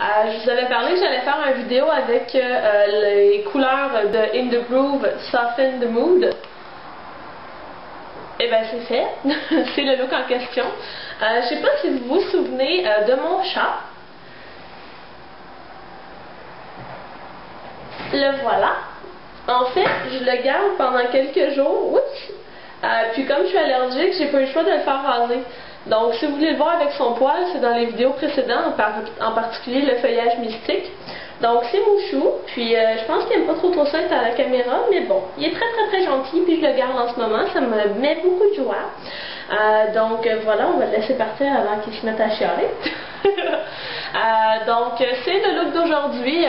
Je vous avais parlé que j'allais faire une vidéo avec les couleurs de In The Groove Soften the Mood. Et bien c'est fait, c'est le look en question. Je ne sais pas si vous vous souvenez de mon chat. Le voilà. En fait, je le garde pendant quelques jours. Oups! Puis comme je suis allergique, j'ai pas eu le choix de le faire raser. Donc si vous voulez le voir avec son poil, c'est dans les vidéos précédentes, en particulier le feuillage mystique. Donc c'est Mouchou, puis je pense qu'il n'aime pas trop ça être à la caméra, mais bon, il est très gentil, puis je le garde en ce moment, ça me met beaucoup de joie. Donc voilà, on va le laisser partir avant qu'il se mette à chialer. Donc c'est le look d'aujourd'hui.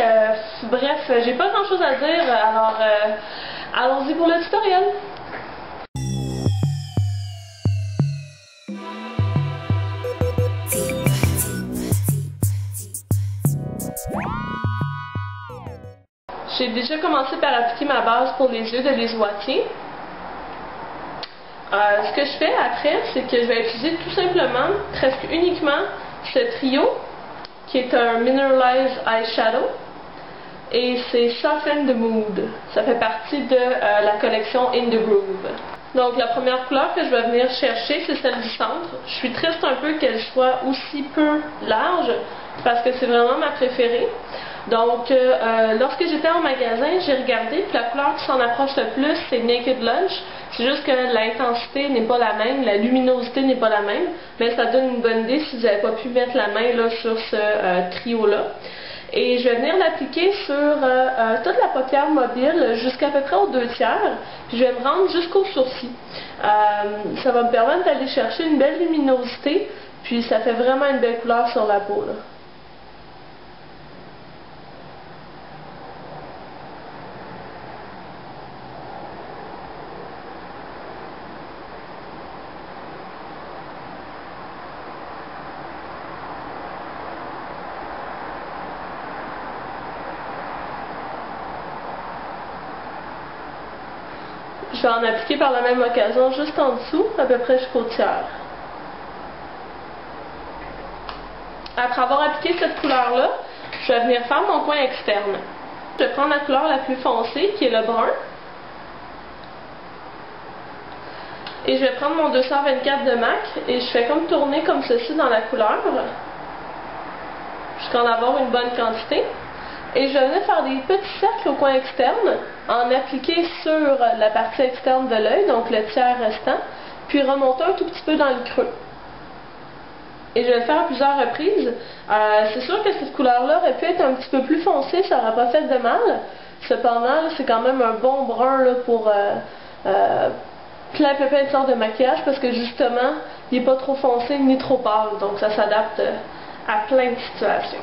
Bref, j'ai pas grand chose à dire, alors allons-y pour le tutoriel. J'ai déjà commencé par appliquer ma base pour les yeux de Lise Wattier. Ce que je fais après, c'est que je vais utiliser tout simplement, presque uniquement, ce trio, qui est un Mineralized Eyeshadow, et c'est Soften the Mood. Ça fait partie de la collection In The Groove. Donc la première couleur que je vais venir chercher, c'est celle du centre. Je suis triste un peu qu'elle soit aussi peu large, parce que c'est vraiment ma préférée. Donc, lorsque j'étais en magasin, j'ai regardé, puis la couleur qui s'en approche le plus, c'est Naked Lunch. C'est juste que l'intensité n'est pas la même, la luminosité n'est pas la même, mais ça donne une bonne idée si vous n'avez pas pu mettre la main là, sur ce trio-là. Et je vais venir l'appliquer sur toute la paupière mobile jusqu'à peu près aux 2/3, puis je vais me rendre jusqu'au sourcil. Ça va me permettre d'aller chercher une belle luminosité, puis ça fait vraiment une belle couleur sur la peau, là. Je vais en appliquer par la même occasion juste en dessous, à peu près jusqu'au tiers. Après avoir appliqué cette couleur-là, je vais venir faire mon coin externe. Je vais prendre la couleur la plus foncée, qui est le brun. Et je vais prendre mon 224 de MAC, et je fais comme tourner comme ceci dans la couleur, jusqu'à en avoir une bonne quantité. Et je vais venir faire des petits cercles au coin externe, en appliquer sur la partie externe de l'œil, donc le tiers restant, puis remonter un tout petit peu dans le creux. Et je vais le faire à plusieurs reprises. C'est sûr que cette couleur-là aurait pu être un petit peu plus foncée, ça n'aurait pas fait de mal. Cependant, c'est quand même un bon brun là, pour plein de sortes de maquillage, parce que justement, il n'est pas trop foncé ni trop pâle, donc ça s'adapte à plein de situations.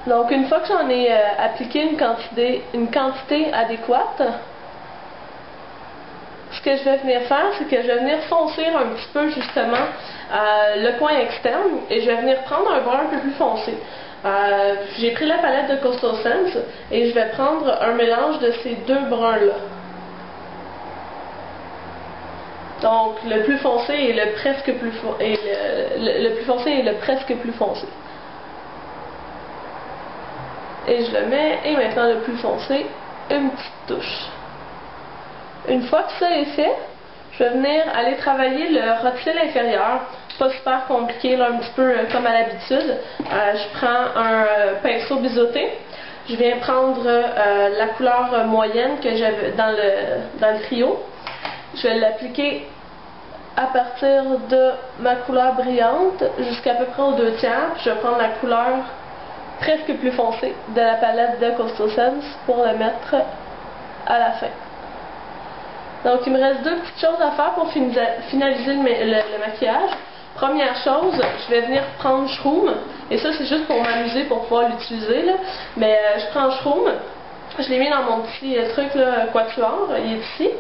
Donc une fois que j'en ai appliqué une quantité adéquate, ce que je vais venir faire, c'est que je vais venir foncer un petit peu justement le coin externe, et je vais venir prendre un brun un peu plus foncé. J'ai pris la palette de Coastal Scents et je vais prendre un mélange de ces deux bruns-là. Donc le plus foncé et le presque plus foncé et le presque plus foncé. Et je le mets, et maintenant le plus foncé, une petite touche. Une fois que ça est fait, je vais venir aller travailler le ras de cils inférieur. Pas super compliqué, là, un petit peu comme à l'habitude. Je prends un pinceau biseauté. Je viens prendre la couleur moyenne que j'avais dans le trio. Je vais l'appliquer à partir de ma couleur brillante jusqu'à peu près aux 2/3. Je vais prendre la couleur presque plus foncée de la palette de Coastal Scents pour le mettre à la fin. Donc il me reste deux petites choses à faire pour finaliser le maquillage. Première chose, je vais venir prendre Shroom, et ça c'est juste pour m'amuser, pour pouvoir l'utiliser là. Mais je prends Shroom, je l'ai mis dans mon petit truc là, quatuor, il est ici.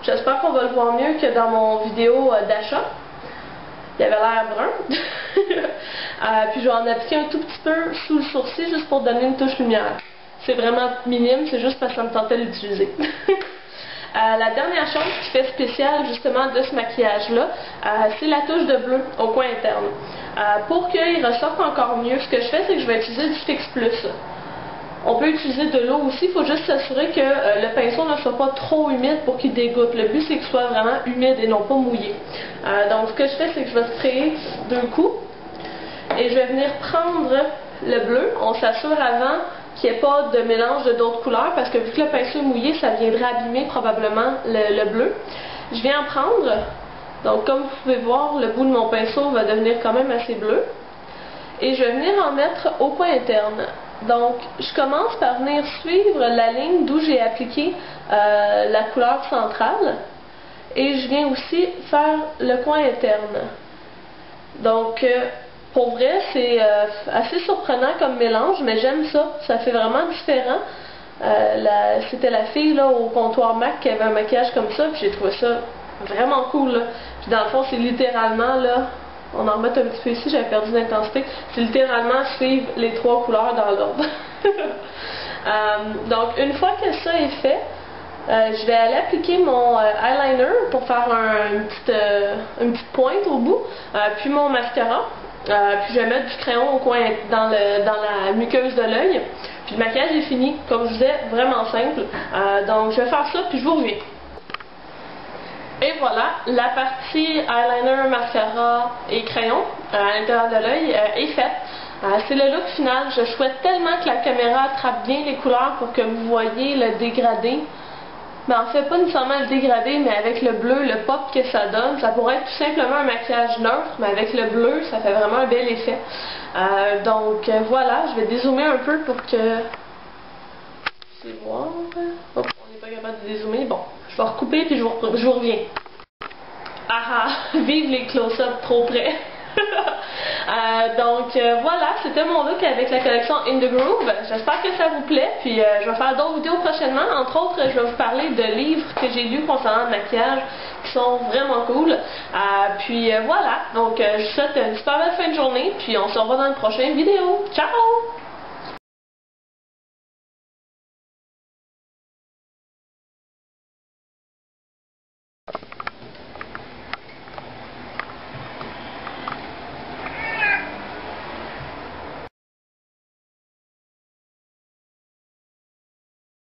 J'espère qu'on va le voir mieux que dans mon vidéo d'achat. Il avait l'air brun. Puis je vais en appliquer un tout petit peu sous le sourcil juste pour donner une touche lumière. C'est vraiment minime, c'est juste parce que ça me tentait de l'utiliser. La dernière chose qui fait spécial justement de ce maquillage-là, c'est la touche de bleu au coin interne. Pour qu'il ressorte encore mieux, ce que je fais, c'est que je vais utiliser du Fix Plus. On peut utiliser de l'eau aussi, il faut juste s'assurer que le pinceau ne soit pas trop humide pour qu'il dégoûte. Le but, c'est qu'il soit vraiment humide et non pas mouillé. Donc, ce que je fais, c'est que je vais sprayer d'un coup et je vais venir prendre le bleu. On s'assure avant qu'il n'y ait pas de mélange de d'autres couleurs parce que vu que le pinceau est mouillé, ça viendrait abîmer probablement le bleu. Je viens en prendre. Donc, comme vous pouvez voir, le bout de mon pinceau va devenir quand même assez bleu. Et je vais venir en mettre au coin interne. Donc, je commence par venir suivre la ligne d'où j'ai appliqué la couleur centrale. Et je viens aussi faire le coin interne. Donc, pour vrai, c'est assez surprenant comme mélange, mais j'aime ça. Ça fait vraiment différent. C'était la fille là, au comptoir MAC qui avait un maquillage comme ça, puis j'ai trouvé ça vraiment cool. Là. Puis dans le fond, c'est littéralement là. On en remet un petit peu ici, j'avais perdu l'intensité. C'est littéralement suivre les trois couleurs dans l'ordre. Donc, une fois que ça est fait, je vais aller appliquer mon eyeliner pour faire une petite pointe au bout, puis mon mascara. Puis je vais mettre du crayon au coin dans la muqueuse de l'œil. Puis le maquillage est fini, comme je vous disais, vraiment simple. Donc, je vais faire ça, puis je vous reviens. Et voilà, la partie eyeliner, mascara et crayon à l'intérieur de l'œil est faite. C'est le look final. Je souhaite tellement que la caméra attrape bien les couleurs pour que vous voyez le dégradé. Mais en fait, pas nécessairement le dégradé, mais avec le bleu, le pop que ça donne. Ça pourrait être tout simplement un maquillage neutre, mais avec le bleu, ça fait vraiment un bel effet. Donc voilà, je vais dézoomer un peu pour que... Je vais voir... Oh, on n'est pas capable de dézoomer. Bon, je vais recouper puis je vous reviens. Ah ah, vive les close-up trop près. Donc voilà, c'était mon look avec la collection In The Groove. J'espère que ça vous plaît, puis je vais faire d'autres vidéos prochainement. Entre autres, je vais vous parler de livres que j'ai lus concernant le maquillage qui sont vraiment cool. Puis voilà, donc je vous souhaite une super belle fin de journée, puis on se revoit dans une prochaine vidéo. Ciao!